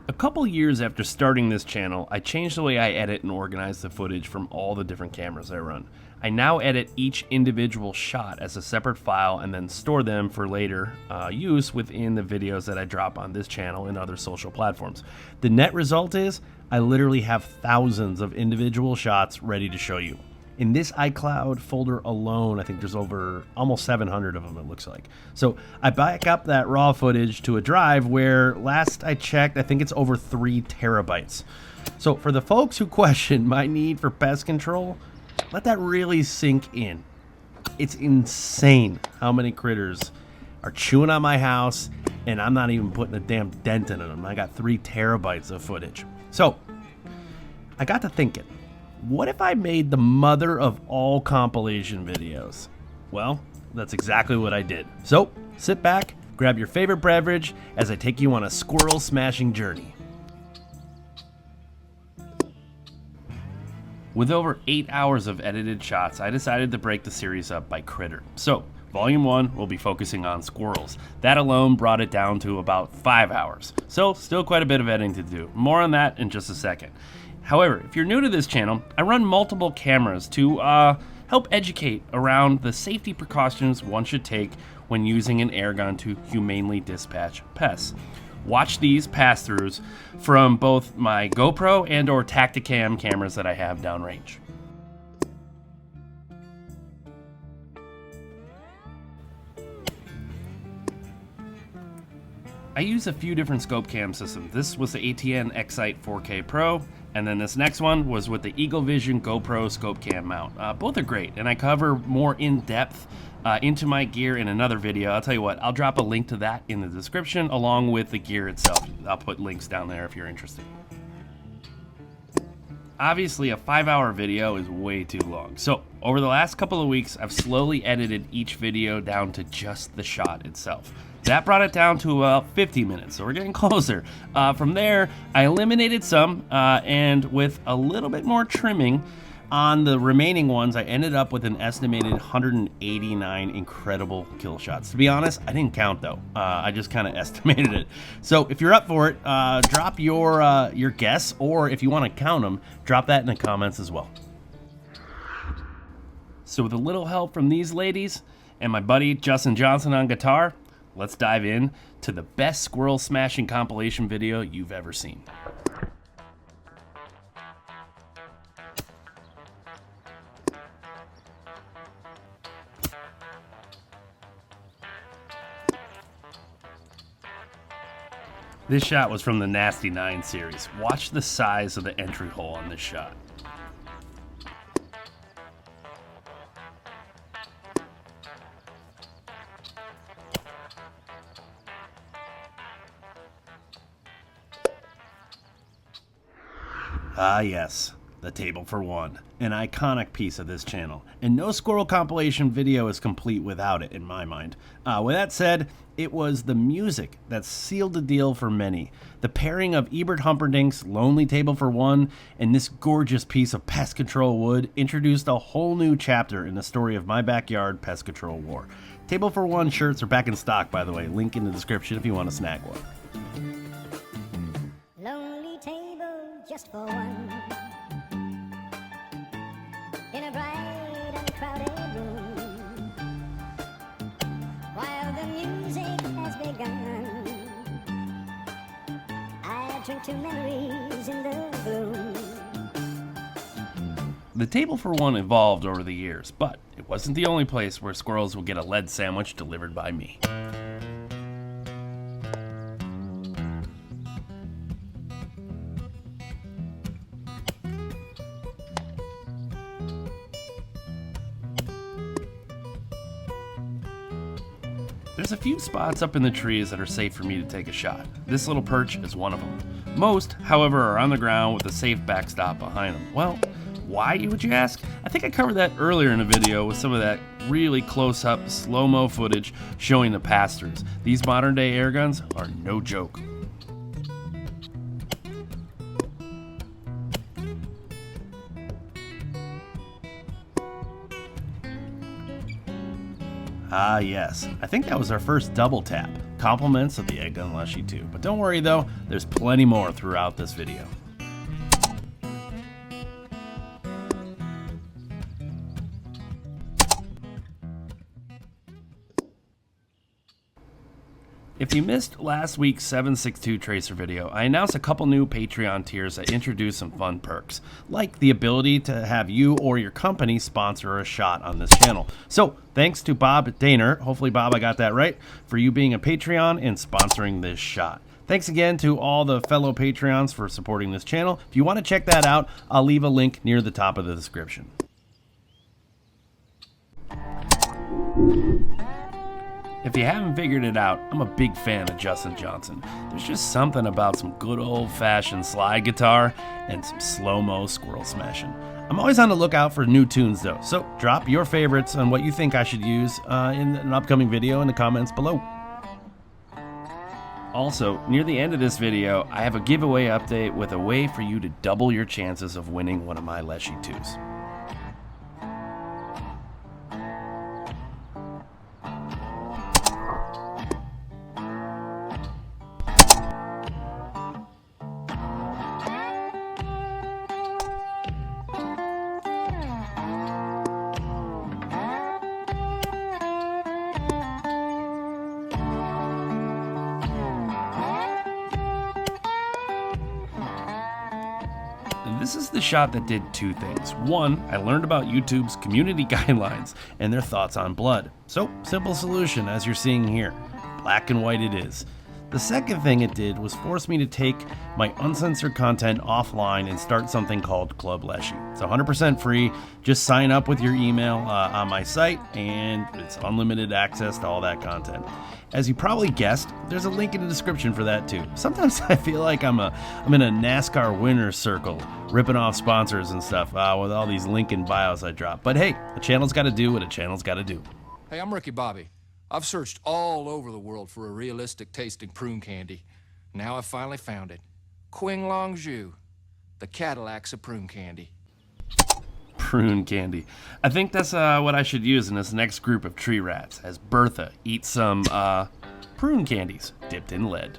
A couple years after starting this channel, I changed the way I edit and organize the footage from all the different cameras I run. I now edit each individual shot as a separate file and then store them for later use within the videos that I drop on this channel and other social platforms. The net result is I literally have thousands of individual shots ready to show you. In this iCloud folder alone, I think there's over almost 700 of them, it looks like. So I back up that raw footage to a drive where last I checked, I think it's over 3 terabytes. So for the folks who question my need for pest control, let that really sink in. It's insane how many critters are chewing on my house, and I'm not even putting a damn dent in them. I got 3 terabytes of footage. So I got to thinking, what if I made the mother of all compilation videos? Well, that's exactly what I did. So sit back, grab your favorite beverage as I take you on a squirrel smashing journey. With over 8 hours of edited shots, I decided to break the series up by critter. So Volume 1 will be focusing on squirrels. That alone brought it down to about 5 hours. So still quite a bit of editing to do. More on that in just a second. However, if you're new to this channel, I run multiple cameras to help educate around the safety precautions one should take when using an airgun to humanely dispatch pests. Watch these pass-throughs from both my GoPro and or Tacticam cameras that I have downrange. I use a few different scope cam systems. This was the ATN Excite 4K Pro, and then this next one was with the Eagle Vision GoPro scope cam mount. Both are great, and I cover more in depth into my gear in another video. I'll tell you what, I'll drop a link to that in the description along with the gear itself. I'll put links down there if you're interested. Obviously, a 5-hour video is way too long. So over the last couple of weeks, I've slowly edited each video down to just the shot itself. That brought it down to about 50 minutes, so we're getting closer. From there, I eliminated some, and with a little bit more trimming on the remaining ones, I ended up with an estimated 189 incredible kill shots. To be honest, I didn't count though. I just kind of estimated it. So if you're up for it, drop your guess, or if you want to count them, drop that in the comments as well. So with a little help from these ladies and my buddy Justin Johnson on guitar, let's dive in to the best squirrel smashing compilation video you've ever seen. This shot was from the Nasty 9 series. Watch the size of the entry hole on this shot. Ah yes, the table for one, an iconic piece of this channel, and no squirrel compilation video is complete without it in my mind. With that said, it was the music that sealed the deal for many. The pairing of Ebert Humperdinck's Lonely Table for One and this gorgeous piece of pest control wood introduced a whole new chapter in the story of my backyard pest control war. Table for One shirts are back in stock, by the way. Link in the description if you want to snag one. Lonely table just for one, in a bright and crowded room, while the music has begun, I drink to memories in the gloom. The Table for One evolved over the years, but it wasn't the only place where squirrels would get a lead sandwich delivered by me. There's a few spots up in the trees that are safe for me to take a shot. This little perch is one of them. Most, however, are on the ground with a safe backstop behind them. Well, why, would you ask? I think I covered that earlier in the video with some of that really close-up, slow-mo footage showing the pass-throughs. These modern-day air guns are no joke. Ah yes, I think that was our first double tap. Compliments of the EDgun Leshiy 2. But don't worry though, there's plenty more throughout this video. If you missed last week's 762 Tracer video, I announced a couple new Patreon tiers that introduce some fun perks, like the ability to have you or your company sponsor a shot on this channel. So, thanks to Bob Daner, hopefully Bob I got that right, for you being a Patreon and sponsoring this shot. Thanks again to all the fellow Patreons for supporting this channel. If you want to check that out, I'll leave a link near the top of the description. If you haven't figured it out, I'm a big fan of Justin Johnson. There's just something about some good old-fashioned slide guitar and some slow-mo squirrel smashing. I'm always on the lookout for new tunes though, so drop your favorites on what you think I should use in an upcoming video in the comments below. Also, near the end of this video, I have a giveaway update with a way for you to double your chances of winning one of my Leshiy 2s. This is the shot that did two things. One, I learned about YouTube's community guidelines and their thoughts on blood. So, simple solution as you're seeing here. Black and white it is. The second thing it did was force me to take my uncensored content offline and start something called Club Leshiy. It's 100% free. Just sign up with your email on my site and it's unlimited access to all that content. As you probably guessed, there's a link in the description for that too. Sometimes I feel like I'm in a NASCAR winner's circle, ripping off sponsors and stuff with all these link in bios I drop. But hey, a channel's got to do what a channel's got to do. Hey, I'm Ricky Bobby. I've searched all over the world for a realistic tasting prune candy. Now I've finally found it. Quing Long Zhu, the Cadillacs of prune candy. Prune candy. I think that's what I should use in this next group of tree rats, as Bertha eats some prune candies dipped in lead.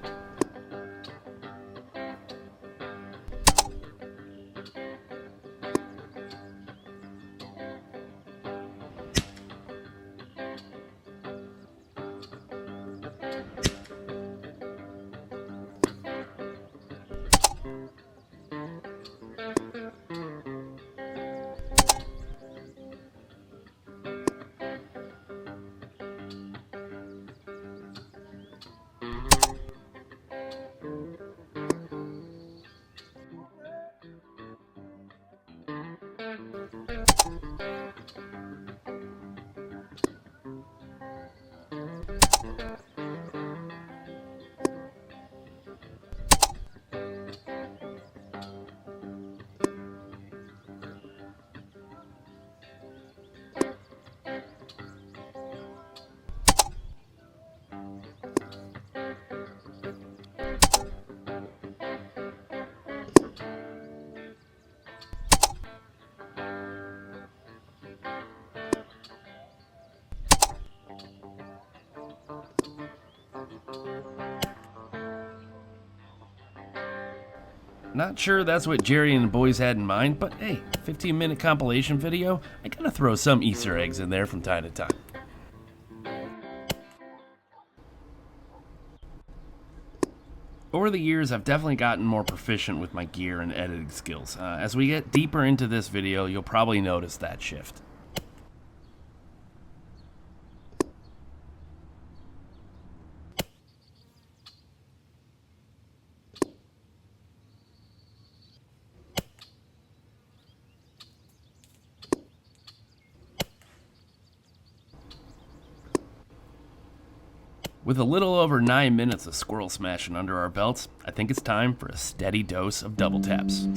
Not sure that's what Jerry and the boys had in mind, but hey, 15-minute compilation video, I gotta throw some Easter eggs in there from time to time. Over the years, I've definitely gotten more proficient with my gear and editing skills. As we get deeper into this video, you'll probably notice that shift. With a little over 9 minutes of squirrel smashing under our belts, I think it's time for a steady dose of double taps.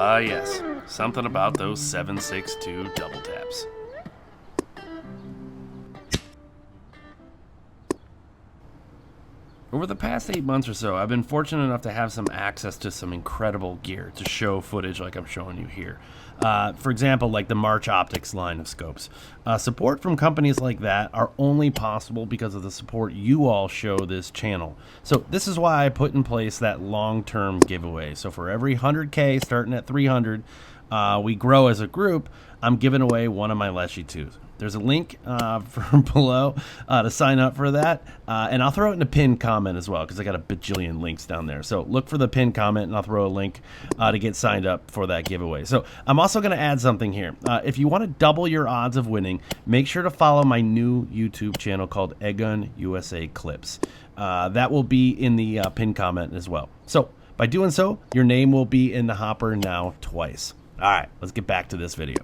Ah, yes. Something about those 7.62 double taps. Over the past 8 months or so, I've been fortunate enough to have some access to some incredible gear to show footage like I'm showing you here. For example, like the March Optics line of scopes. Support from companies like that are only possible because of the support you all show this channel. So this is why I put in place that long-term giveaway. So for every 100K starting at 300, we grow as a group, I'm giving away one of my Leshiy 2s. There's a link from below to sign up for that, and I'll throw it in a pinned comment as well because I got a bajillion links down there. So look for the pinned comment, and I'll throw a link to get signed up for that giveaway. So I'm also going to add something here. If you want to double your odds of winning, make sure to follow my new YouTube channel called EDgun USA Clips. That will be in the pinned comment as well. So by doing so, your name will be in the hopper now twice. All right, let's get back to this video.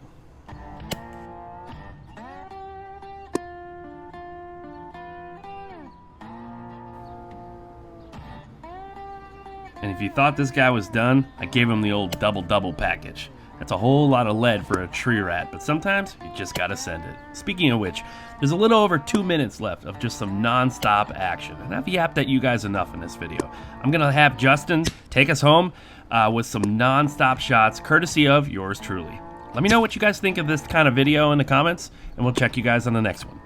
And if you thought this guy was done, I gave him the old double package. That's a whole lot of lead for a tree rat, but sometimes you just gotta send it. Speaking of which, there's a little over 2 minutes left of just some non-stop action, and I've yapped at you guys enough in this video. I'm gonna have Justin take us home with some non-stop shots, courtesy of yours truly. Let me know what you guys think of this kind of video in the comments, and we'll check you guys on the next one.